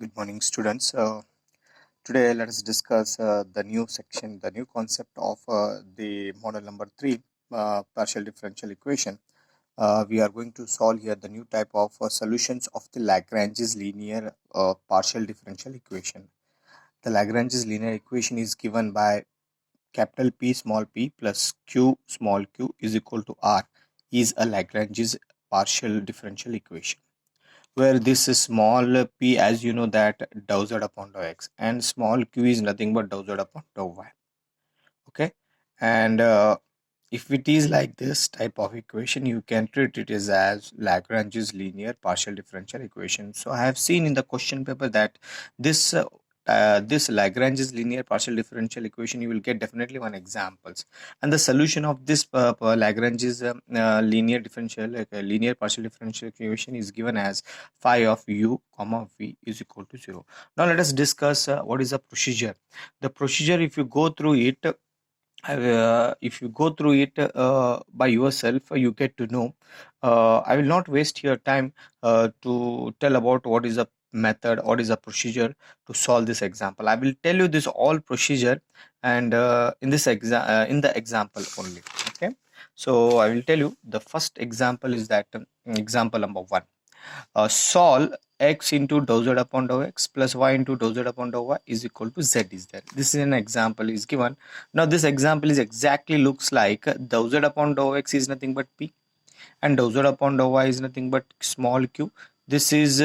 Good morning, students. Today, let us discuss the new section, the new concept of the model number 3, partial differential equation. We are going to solve here the new type of solutions of the Lagrange's linear partial differential equation. The Lagrange's linear equation is given by capital P small p plus q small q is equal to r is a Lagrange's partial differential equation, where this is small p, as you know, that dou z upon dou x, and small q is nothing but dou z upon dou y. Okay, and if it is like this type of equation, you can treat it as Lagrange's linear partial differential equation. So I have seen in the question paper that this Lagrange's linear partial differential equation, you will get definitely one examples, and the solution of this Lagrange's linear partial differential equation is given as phi of u comma v is equal to 0. Now let us discuss what is the procedure. The procedure, if you go through it, if you go through it by yourself, you get to know. I will not waste your time to tell about what is a method, what is a procedure to solve this example. I will tell you this all procedure, and in the example only. Okay, so I will tell you the first example is that example number 1. Solve x into dou z upon dou x plus y into dou z upon dou y is equal to z is there. This is an example is given. Now this example is exactly looks like dou z upon dou x is nothing but p, and dou z upon dou y is nothing but small q. This is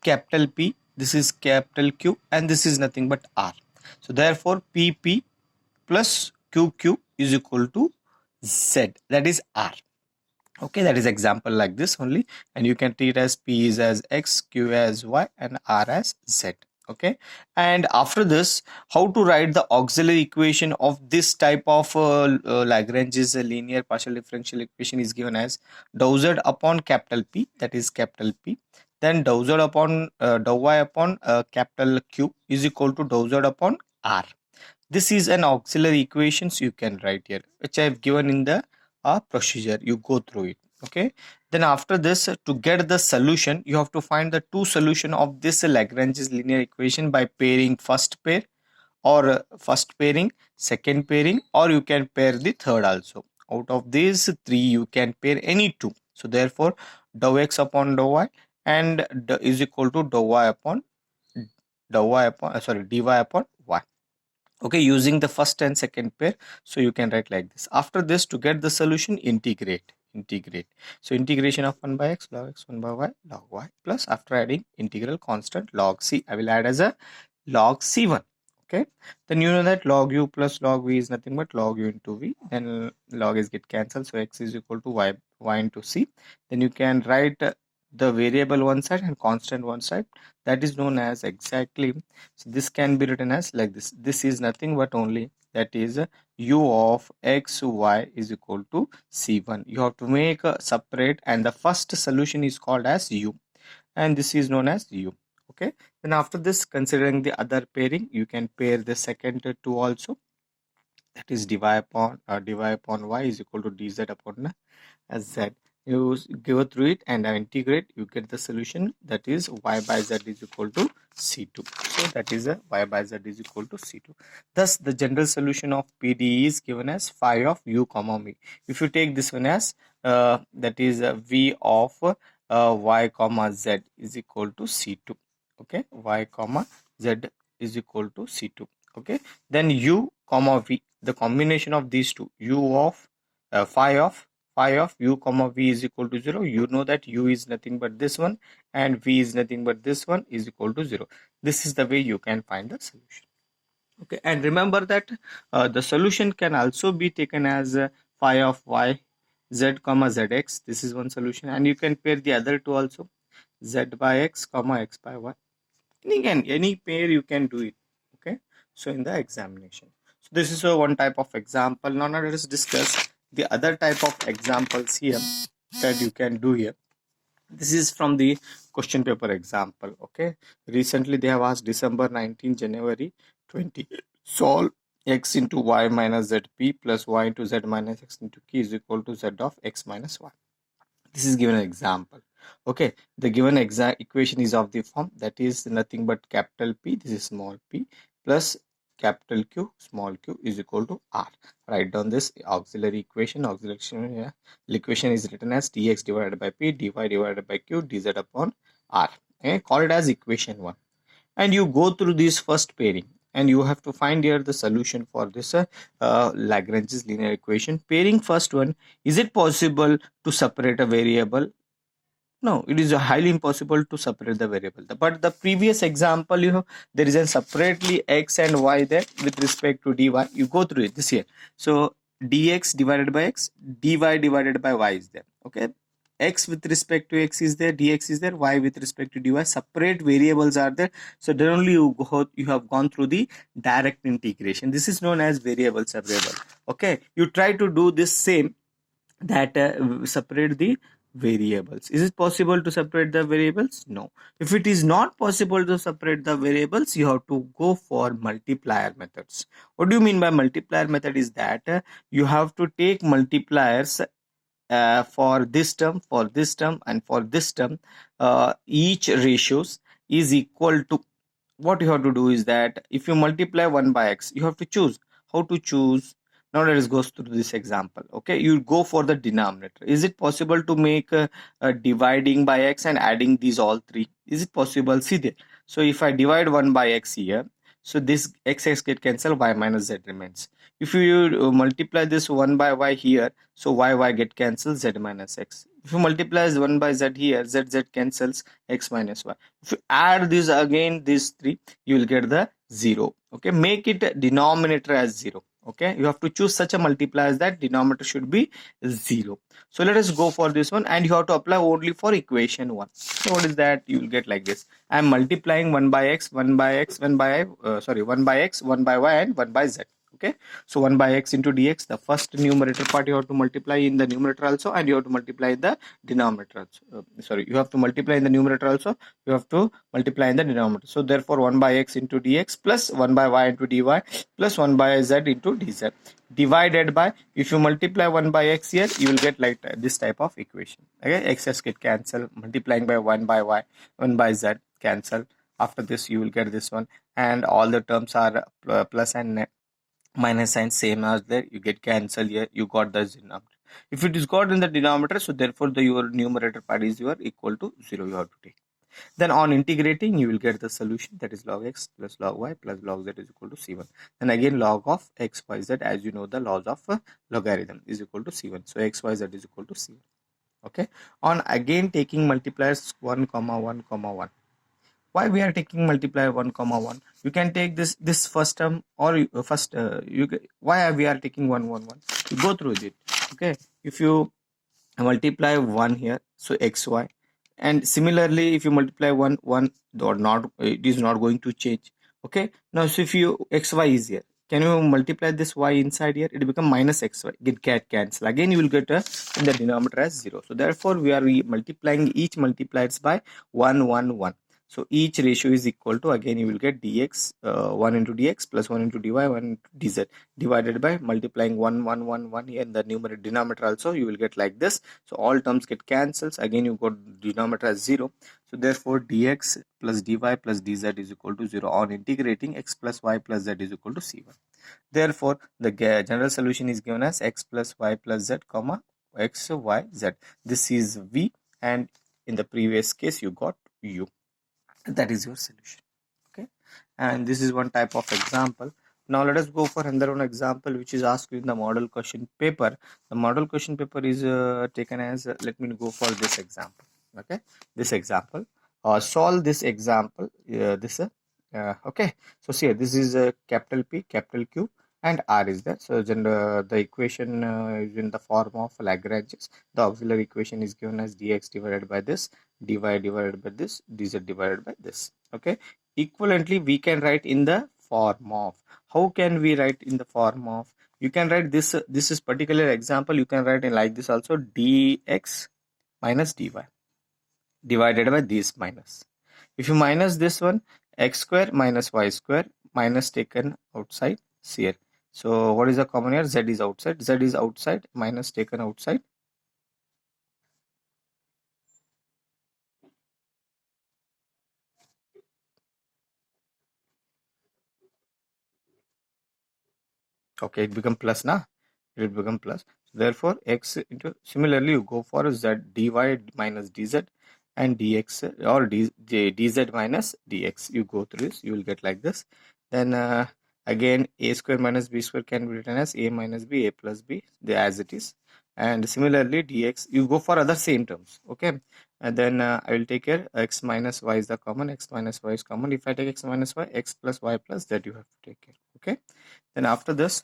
capital P, this is capital Q, and this is nothing but r. So therefore pp plus qq is equal to z, that is r. Okay, that is example like this only, and you can treat as p is as x, q as y, and r as z. Okay, and after this, how to write the auxiliary equation of this type of Lagrange's linear partial differential equation is given as dou z upon capital P, that is capital P, then dou z upon dou y upon capital Q is equal to dou z upon r. This is an auxiliary equations you can write here, which I have given in the procedure. You go through it. Okay, then after this, to get the solution, you have to find the two solution of this Lagrange's linear equation by pairing first pair, or first pairing, second pairing, or you can pair the third also. Out of these three, you can pair any two. So therefore dou x upon dou y and is equal to dou y upon dy upon y. Okay, using the first and second pair. So you can write like this. After this, to get the solution, integrate. So integration of 1 by x log x 1 by y log y, plus after adding integral constant log c, I will add as a log c1. Okay, then you know that log u plus log v is nothing but log u into v, then log is get cancelled, so x is equal to y into c. Then you can write the variable one side and constant one side, that is known as exactly. So this can be written as like this. This is nothing but only, that is u of x y is equal to c1. You have to make a separate, and the first solution is called as u, and this is known as u. Okay, then after this, considering the other pairing, you can pair the second two also, that is dy upon y is equal to dz upon z. You go through it and integrate, you get the solution, that is y by z is equal to c2. So that is a y by z is equal to c2. Thus the general solution of PDE is given as phi of u comma v. If you take this one as that is v of y comma z is equal to c2. Okay, y comma z is equal to c2. Okay, then u comma v, the combination of these two, u of phi of u comma v is equal to 0. You know that u is nothing but this one and v is nothing but this one is equal to 0. This is the way you can find the solution. Okay, and remember that the solution can also be taken as phi of y z comma zx. This is one solution, and you can pair the other two also, z by x comma x by y. And again, any pair you can do it. Okay, so in the examination. So this is one type of example. Now let us discuss the other type of examples here that you can do here. This is from the question paper example. Okay, recently they have asked December 19, January 20. Solve x into y minus zp plus y into z minus x into k is equal to z of x minus y. This is given an example. Okay, the given exact equation is of the form that is nothing but capital P, this is small p, plus capital Q, small q is equal to R. Write down this auxiliary equation. Auxiliary equation is written as dx divided by P, dy divided by Q, dz upon R. Okay, call it as equation 1. And you go through this first pairing, and you have to find here the solution for this Lagrange's linear equation. Pairing first one, is it possible to separate a variable? No, it is highly impossible to separate the variable. But the previous example, there is a separately x and y there with respect to dy. You go through it this here. So dx divided by x, dy divided by y is there. Okay, x with respect to x is there, dx is there, y with respect to dy. Separate variables are there. So then only you have gone through the direct integration. This is known as variable separable. Okay, you try to do this same, that separate the variables. Is it possible to separate the variables? No. If it is not possible to separate the variables, you have to go for multiplier methods. What do you mean by multiplier method? Is that you have to take multipliers for this term, and for this term. Each ratios is equal to, what you have to do is that if you multiply 1 by x, you have to choose. How to choose? Now let us go through this example. Okay, you go for the denominator. Is it possible to make dividing by x and adding these all three? Is it possible? See there. So if I divide 1 by x here, so this x get cancelled, y minus z remains. If you multiply this 1 by y here, so y get cancelled, z minus x. If you multiply 1 by z here, z cancels, x minus y. If you add this again, these three, you will get the 0. Okay, make it denominator as 0. Okay, you have to choose such a multiplier as that denominator should be 0. So let us go for this one, and you have to apply only for equation 1. So what is that? You will get like this. I am multiplying 1 by x, 1 by x, 1 by 1 by x, 1 by y, and 1 by z. Okay, so 1 by x into dx, the first numerator part you have to multiply in the numerator also, and you have to multiply in the denominator also. You have to multiply in the numerator also, you have to multiply in the denominator. So therefore 1 by x into dx plus 1 by y into dy plus 1 by z into dz divided by, if you multiply 1 by x here, you will get like this type of equation. Okay, x's get cancelled, multiplying by 1 by y, 1 by z cancel. After this you will get this one, and all the terms are plus and minus sign same as there, you get cancel here, you got the denominator. If it is got in the denominator, so therefore your numerator part is your equal to 0, you have to take. Then on integrating, you will get the solution, that is log x plus log y plus log z is equal to c1. Then again log of x y z, as you know the laws of logarithm, is equal to c1. So x y z is equal to c1. Okay, on again taking multipliers 1 comma 1 comma 1. Why we are taking multiplier 1 comma 1? You can take this first term, or why we are taking 1 1 1? You go through it. Okay, if you multiply 1 here, so xy, and similarly if you multiply 1 1, or not, it is not going to change. Okay, now so if you xy is here, can you multiply this y inside here? It become minus xy, get cancel. Again you will get in the denominator as 0. So therefore we are multiplying each multipliers by 1 1 1. So each ratio is equal to, again you will get dx 1 into dx plus 1 into dy 1 into dz divided by multiplying 1 1 1 1 here in the numerator denominator also, you will get like this. So all terms get cancels, again you got denominator as 0. So therefore dx plus dy plus dz is equal to 0. On integrating, x plus y plus z is equal to c1. Therefore the general solution is given as x plus y plus z comma x y z. This is v, and in the previous case you got u. That is your solution. Okay, and this is one type of example. Now let us go for another one example which is asked in the model question paper. The model question paper is taken as let me go for this example. Okay, this example, solve this example, okay, so see, this is capital P, capital Q, and R is there. So then the equation is in the form of Lagrange's. The auxiliary equation is given as dx divided by this, dy divided by this, dz divided by this. Okay, equivalently we can write in the form of, how can we write in the form of, you can write this, this is particular example, you can write in like this also, dx minus dy divided by this minus. If you minus this one, x square minus y square minus taken outside here. So what is the common here? Z is outside, minus taken outside. Okay, it become plus na, it will become plus. So therefore x into, similarly you go for z dy minus dz and dx or dz minus dx. You go through this, you will get like this. Then again a square minus b square can be written as a minus b, a plus b, as it is. And similarly dx, you go for other same terms. Okay, and then I will take here x minus y is the common, x minus y is common. If I take x minus y, x plus y plus z you have to take care. Okay, then after this,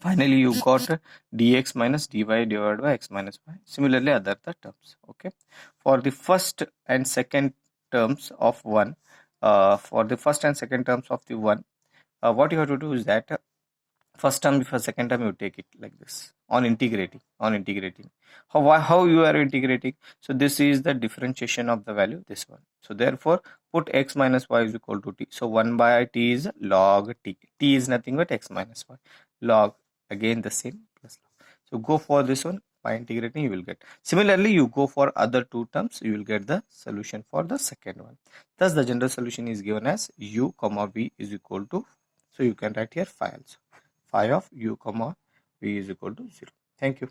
finally you got dx minus dy divided by x minus y. Similarly other the terms. Okay, for the first and second terms of one, for the first and second terms of the one, what you have to do is that first term before second term you take it like this on integrating. How you are integrating? So this is the differentiation of the value, this one. So therefore put x minus y is equal to t. So 1 by t is log t. T is nothing but x minus y. Log, again the same, plus log. So go for this one, by integrating you will get. Similarly you go for other two terms, you will get the solution for the second one. Thus the general solution is given as u comma v is equal to, so you can write here phi also. Phi of u comma v is equal to 0. Thank you.